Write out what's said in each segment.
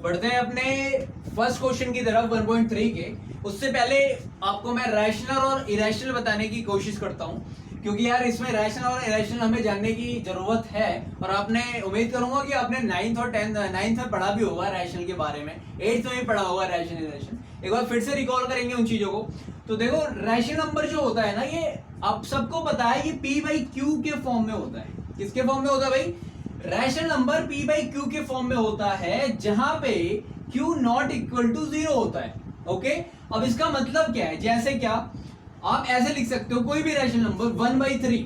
बढ़ते हैं अपने फर्स्ट क्वेश्चन की तरफ 1.3 के। उससे पहले आपको मैं रैशनल और इरेशनल बताने की कोशिश करता हूं, क्योंकि यार इसमें रैशनल और इरेशनल हमें जानने की जरूरत है। और आपने उम्मीद करूंगा कि आपने 9th और 9th में पढ़ा भी होगा रैशनल के बारे में, 8th में भी पढ़ा होगा रैशनल इरेशनल। एक बार फिर से रिकॉल करेंगे उन चीजों को। तो देखो रैशनल नंबर जो होता है ना, ये आप सबको पता है, ये p/q के फॉर्म में होता है। किसके फॉर्म में होता है भाई? रैशनल नंबर p/q के फॉर्म में होता है, जहां पे q नॉट इक्वल टू 0 होता है। ओके, अब इसका मतलब क्या है? जैसे क्या आप ऐसे लिख सकते हो, कोई भी रैशनल नंबर 1/3,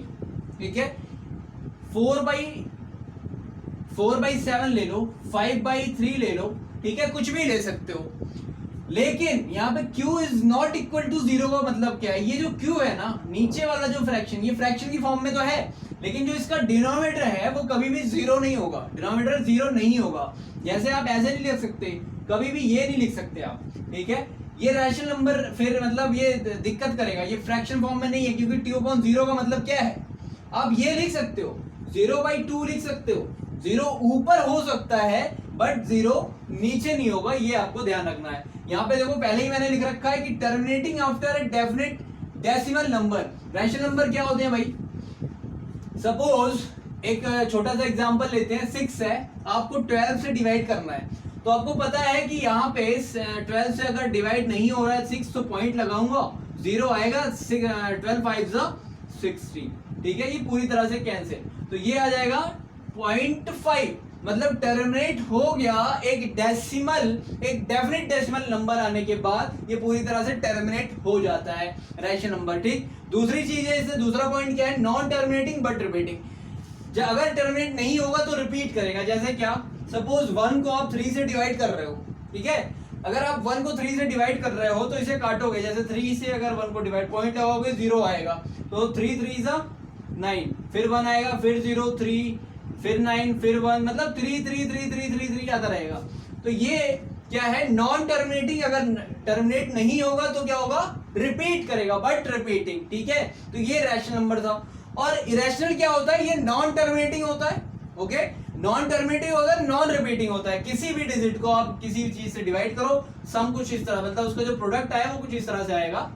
ठीक है, 4/7 ले लो, 5/3 ले लो, ठीक है, कुछ भी ले सकते हो। लेकिन यहाँ पे q is not equal to 0 का मतलब क्या है? ये जो q है ना, नीचे वाला जो फ्रैक्शन, ये फ्रैक्शन की फॉर्म में तो है, लेकिन जो इसका डिनोमिनेटर है वो कभी भी 0 नहीं होगा। डिनोमिनेटर 0 नहीं होगा। जैसे आप ऐसे नहीं लिख सकते, कभी भी ये नहीं लिख सकते आप, ठीक है। ये रैशनल नंबर फिर मतलब ये दिक्कत करेगा, ये फ्रैक्शन फॉर्म में नहीं है, क्योंकि t/0 का मतलब क्या है? आप ये लिख सकते हो, 0/2 लिख सकते हो। 0 ऊपर हो सकता है बट 0 नीचे नहीं होगा, ये आपको ध्यान रखना है। यहाँ पे देखो पहले ही मैंने लिख रखा है कि terminating after a definite decimal number. Rational number क्या होते हैं भाई? सपोज एक छोटा सा एग्जांपल लेते हैं, 6 है, आपको 12 से डिवाइड करना है। तो आपको पता है कि यहाँ पे 12 से अगर डिवाइड नहीं हो रहा है 6, तो पॉइंट लगाऊंगा, 0 आएगा, 12 5 60, ठीक है, ये पूरी तरह से कैंसिल। तो ये आ जाएगा 0.5, मतलब टर्मिनेट हो गया एक डेसिमल, एक डेफिनेट डेसिमल नंबर आने के बाद ये पूरी तरह से टर्मिनेट हो जाता है रैशनल नंबर, ठीक। दूसरी चीज है, इससे दूसरा पॉइंट क्या है? Non terminating but repeating. अगर टर्मिनेट नहीं होगा तो रिपीट करेगा। जैसे क्या, सपोज 1 को आप 3 से डिवाइड कर रहे हो, ठीक है, अगर आप 1 को 3 से डिवाइड कर रहे हो तो इसे काटोगे, जैसे 3 से अगर 1 को डिवाइड, पॉइंट लगाओगे 0 आएगा, तो 3 3 9, फिर 1 आएगा, फिर 0 3, फिर 9, फिर 1, मतलब 3 3 3 3 3 3 आता रहेगा। तो ये क्या है? Non terminating. अगर टर्मिनेट नहीं होगा तो क्या होगा? रिपीट करेगा, बट रिपीटिंग, ठीक है। तो ये रैशनल नंबर था। और इरेशनल क्या होता है? ये नॉन टर्मिनेटिंग होता है। ओके, नॉन टर्मिनेटिंग होता है, नॉन रिपीटिंग होता है। किसी भी डिजिट को आप किसी भी चीज से डिवाइड करो, सम कुछ इस तरह, मतलब उसका जो प्रोडक्ट आया वो कुछ इस तरह से आएगा,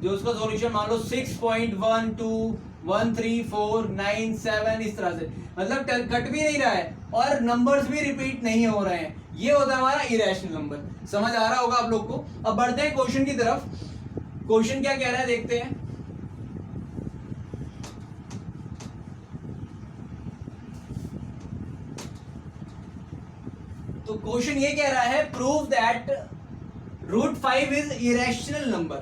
जो उसका सॉल्यूशन मान लो 6.121349 इस तरह से, मतलब कट भी नहीं रहा है और नंबर्स भी रिपीट नहीं हो रहे हैं। ये होता है हमारा इरेशनल नंबर। समझ आ रहा होगा आप लोग को। अब बढ़ते हैं क्वेश्चन की तरफ। क्वेश्चन क्या कह रहा है देखते हैं। तो क्वेश्चन ये कह रहा है, prove that √5 is irrational number.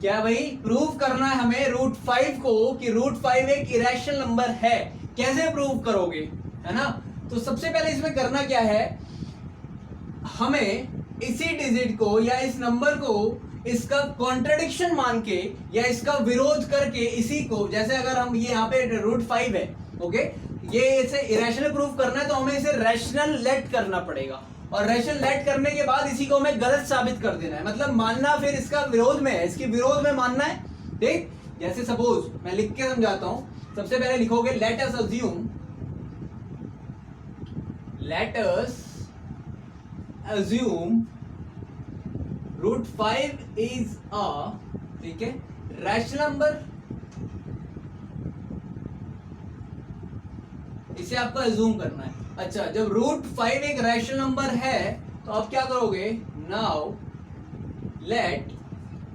क्या भाई? प्रूव करना है हमें √5 को कि √5 एक इरेशनल नंबर है। कैसे प्रूव करोगे, है ना? तो सबसे पहले इसमें करना क्या है, हमें इसी डिजिट को या इस नंबर को इसका कॉन्ट्रडिक्शन मान के या इसका विरोध करके, इसी को, जैसे अगर हम ये यहाँ पे √5 है, ओके, ये इसे इरेशनल प्रूव करना है तो हमें इसे रैशनल लेट करना पड़ेगा, और रैशनल लेट करने के बाद इसी को हमें गलत साबित कर देना है, मतलब मानना फिर इसका विरोध में है, इसके विरोध में मानना है, ठीक। जैसे सपोज मैं लिख के समझाता हूं। सबसे पहले लिखोगे, let us assume √5 is a, ठीक है, रैशनल नंबर। इसे आपको अज्यूम करना है। अच्छा, जब √5 एक रैशनल नंबर है तो आप क्या करोगे, नाउ लेट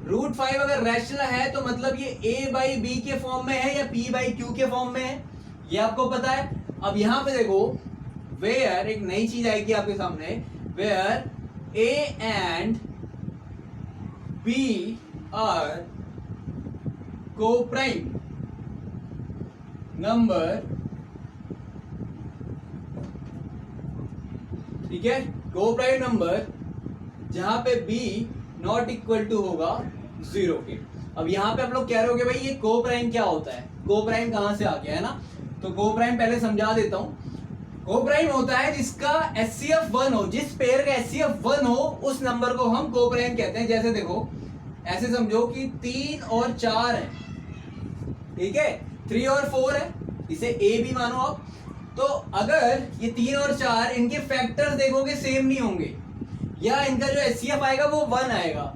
√5 अगर रैशनल है तो मतलब ये a/b के फॉर्म में है या p/q के फॉर्म में है, ये आपको पता है। अब यहां पे देखो, वेयर, एक नई चीज आएगी आपके सामने, where a and b are co-prime number, ठीक है, को-प्राइम नंबर जहां पे b नॉट इक्वल टू होगा 0 के। अब यहां पे आप लोग कह रहे हो कि भाई ये को-प्राइम क्या होता है, को-प्राइम कहां से आ गया, है ना? तो को-प्राइम पहले समझा देता हूं। को-प्राइम होता है जिसका HCF 1 हो, जिस पेयर का HCF 1 हो उस नंबर को हम को-प्राइम कहते हैं। जैसे देखो, ऐसे समझो कि 3 और 4 है, ठीक है, 3 और 4 है, इसे A भी मानो आप, तो अगर ये 3 और 4 इनके फैक्टर्स देखोगे सेम नहीं होंगे, या इनका जो HCF आएगा वो 1 आएगा।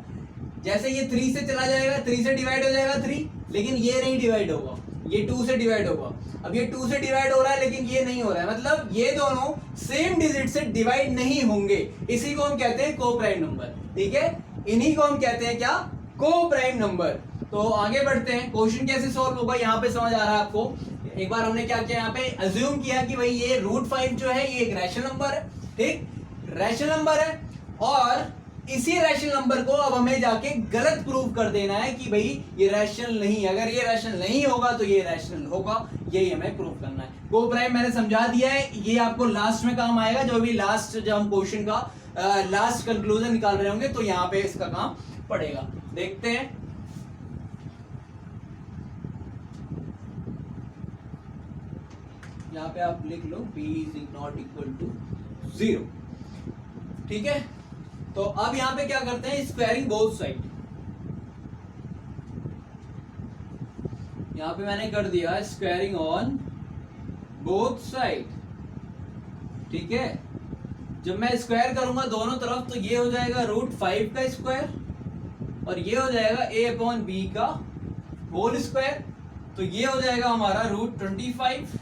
जैसे ये 3 से चला जाएगा, 3 से डिवाइड हो जाएगा 3, लेकिन ये नहीं डिवाइड होगा, ये 2 से डिवाइड होगा। अब ये 2 से डिवाइड हो रहा है लेकिन ये नहीं हो रहा है, मतलब ये दोनों सेम डिजिट से डिवाइड नहीं होंगे। इसी को हम कहते हैं को प्राइम नंबर, ठीक है। इन्हीं को हम कहते हैं क्या, को प्राइम नंबर। तो आगे बढ़ते हैं, क्वेश्चन कैसे सॉल्व होगा यहाँ पे समझ आ रहा है आपको। एक बार हमने क्या किया, यहाँ पे अज्यूम किया कि भाई ये √5 जो है ये एक रैशनल नंबर है, ठीक, रैशनल नंबर है, और इसी रैशनल नंबर को अब हमें जाके गलत प्रूव कर देना है कि भाई ये रैशनल नहीं है। अगर ये रैशनल नहीं होगा तो ये रैशनल होगा, यही हमें प्रूव करना है। को प्राइम मैंने समझा दिया है, ये आपको लास्ट में काम आएगा, जो भी लास्ट जब हम क्वेश्चन का लास्ट कंक्लूजन निकाल रहे होंगे तो यहाँ पे इसका काम पड़ेगा। देखते हैं, यहाँ पे आप लिख लो b is not equal to 0, ठीक है। तो अब यहाँ पे क्या करते हैं, स्क्वायरिंग बोथ साइड। यहाँ पे मैंने कर दिया स्क्वायरिंग ऑन बोथ साइड, ठीक है। जब मैं स्क्वायर करूंगा दोनों तरफ तो ये हो जाएगा √5 का स्क्वायर, और ये हो जाएगा a/b का होल स्क्वायर, तो ये हो जाएगा हमारा √25,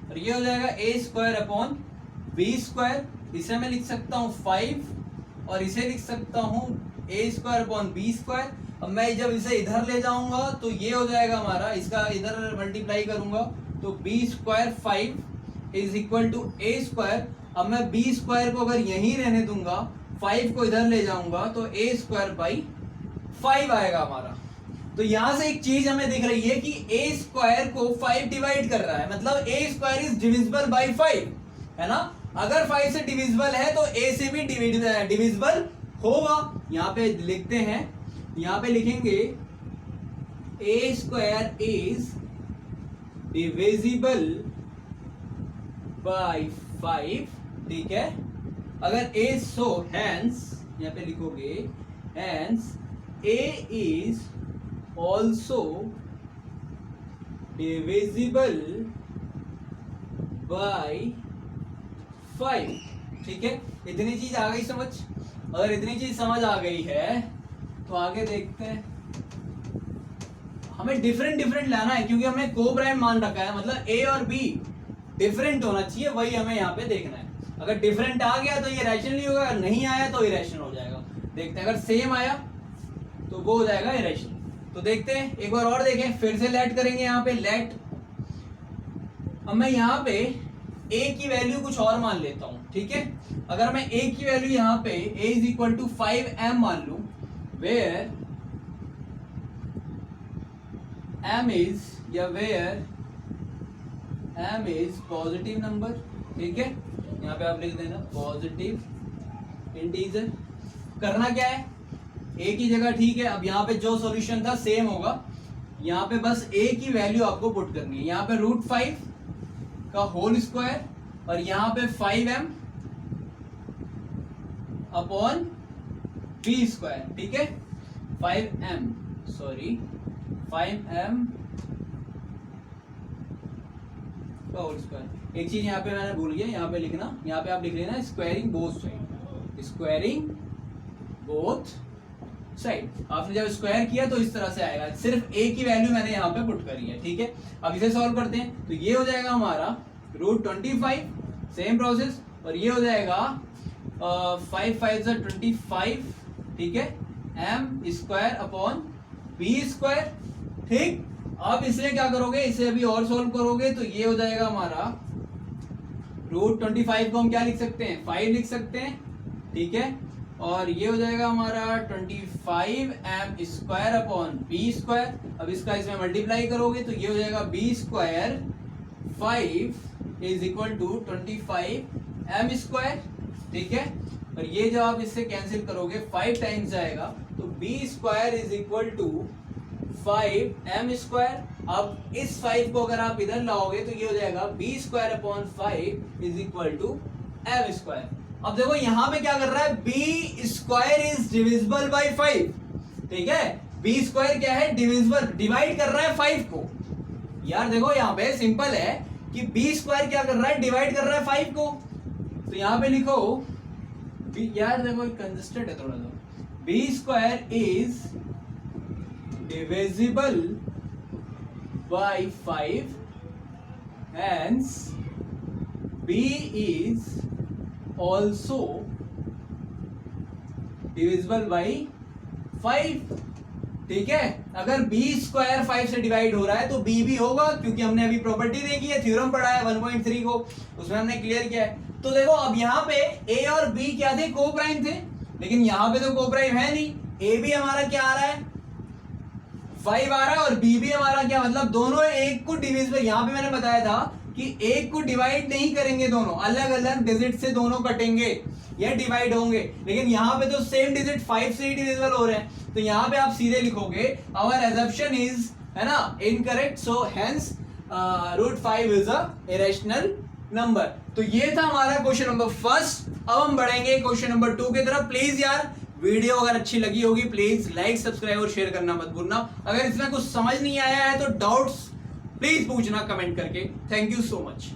और ये हो जाएगा a²/b²। इसे मैं लिख सकता हूँ 5, और इसे लिख सकता हूँ a²/b²। अब मैं जब इसे इधर ले जाऊंगा तो ये हो जाएगा हमारा, इसका इधर मल्टीप्लाई करूंगा तो b² 5 is equal to a²। अब मैं b² को अगर यहीं रहने दूंगा, 5 को इधर ले जाऊंगा तो a²/5 आएगा हमारा। तो यहां से एक चीज हमें दिख रही है कि a² को 5 डिवाइड कर रहा है, मतलब a² इज डिविजिबल बाय 5, है ना। अगर 5 से डिविजिबल है तो a से भी डिविजिबल होगा। यहाँ पे लिखते हैं, यहाँ पे लिखेंगे a² इज डिविजिबल बाय 5, ठीक है। अगर a सो हैंस, यहाँ पे लिखोगे hence a is also divisible by 5, ठीक है। इतनी चीज आ गई समझ। अगर इतनी चीज समझ आ गई है तो आगे देखते हैं। हमें डिफरेंट लाना है क्योंकि हमने को प्राइम मान रखा है, मतलब a और b डिफरेंट होना चाहिए, वही हमें यहाँ पे देखना है। अगर डिफरेंट आ गया तो ये रैशनल नहीं होगा, अगर नहीं आया तो इरेशनल हो जाएगा। देखते हैं, अगर सेम आया तो वो हो जाएगा इरेशनल। तो देखते हैं, एक बार और देखें, फिर से लेट करेंगे यहाँ पे लेट। अब मैं यहाँ पे a की वैल्यू कुछ और मान लेता हूं, ठीक है। अगर मैं a की वैल्यू यहाँ पे a is equal to 5m मान लूं, where m is positive number, ठीक है। यहाँ पे आप लिख देना पॉजिटिव इंटीजर। करना क्या है, a की जगह, ठीक है। अब यहाँ पे जो सॉल्यूशन था सेम होगा, यहाँ पे बस a की वैल्यू आपको पुट करनी है। यहाँ पे √5 का होल स्क्वायर, और यहाँ पे 5m अपॉन b², ठीक है। 5m का होल स्क्वायर। एक चीज यहाँ पे मैंने भूल गया, यहाँ पे लिखना, यहाँ पे आप लिख लेना squaring both side, squaring both side. आपने जब स्क्वायर किया तो इस तरह से आएगा, सिर्फ a की वैल्यू मैंने यहाँ पे पुट करी है, ठीक है। अब इसे सॉल्व करते हैं, तो ये हो जाएगा हमारा √25, सेम प्रोसेस, और ये हो जाएगा 5 5 25, ठीक है, m² अपॉन b², ठीक। अब इसमें क्या करोगे, इसे अभी और सॉल्व करोगे तो ये हो जाएगा हमारा √25 को हम क्या लिख सकते हैं, 5 लिख सकते हैं, ठीक है। और ये हो जाएगा हमारा 25m² अपॉन b²। अब इसका इसमें मल्टीप्लाई करोगे तो ये हो जाएगा b² 5 is equal to 25m², ठीक है। और ये जब आप इससे कैंसिल करोगे 5 टाइम्स जाएगा तो b² is equal to 5m²। अब इस 5 को अगर आप इधर लाओगे तो ये हो जाएगा b² upon 5 is equal to m²। अब देखो यहाँ पे क्या कर रहा है, b² इज डिविजिबल बाय 5, ठीक है। b² क्या है, डिविजिबल, डिवाइड कर रहा है 5 को। यार देखो यहाँ पे सिंपल है, कि बी स्क्वायर क्या कर रहा है, डिवाइड कर रहा है 5 को। तो यहां पे लिखो यार, देखो कंजस्टेड है थोड़ा सा, B square is divisible by 5, hence b is also divisible by 5। ठीक है, अगर b स्क्वायर 5 से डिवाइड हो रहा है तो b भी होगा, क्योंकि हमने अभी प्रॉपर्टी देखी है, थ्योरम पढ़ा है 1.3 को, उसमें हमने क्लियर किया है। तो देखो अब यहाँ पे a और b क्या थे, को प्राइम थे, लेकिन यहाँ पे तो को प्राइम है नहीं। a भी हमारा क्या आ रहा है, 5 आ रहा है, और b भी हमारा क्या, मतलब दोनों एक को डिविजिबल, यहाँ पे मैंने बताया था कि एक को डिवाइड नहीं करेंगे, दोनों अलग अलग डिजिट से दोनों कटेंगे या डिवाइड होंगे, लेकिन यहाँ पे तो सेम डिजिट 5 से ही डिविजिबल हो रहे हैं। तो यहाँ पे आप सीधे लिखोगे आवर एजम्पशन इज, है ना, incorrect, so hence √5 is a irrational number. तो ये था हमारा क्वेश्चन नंबर फर्स्ट। अब हम बढ़ेंगे क्वेश्चन नंबर 2 की तरफ। प्लीज यार वीडियो अगर अच्छी लगी होगी प्लीज लाइक, सब्सक्राइब और शेयर करना मत भूलना। अगर इसमें कुछ समझ नहीं आया है तो डाउट्स प्लीज पूछना कमेंट करके। Thank you so much.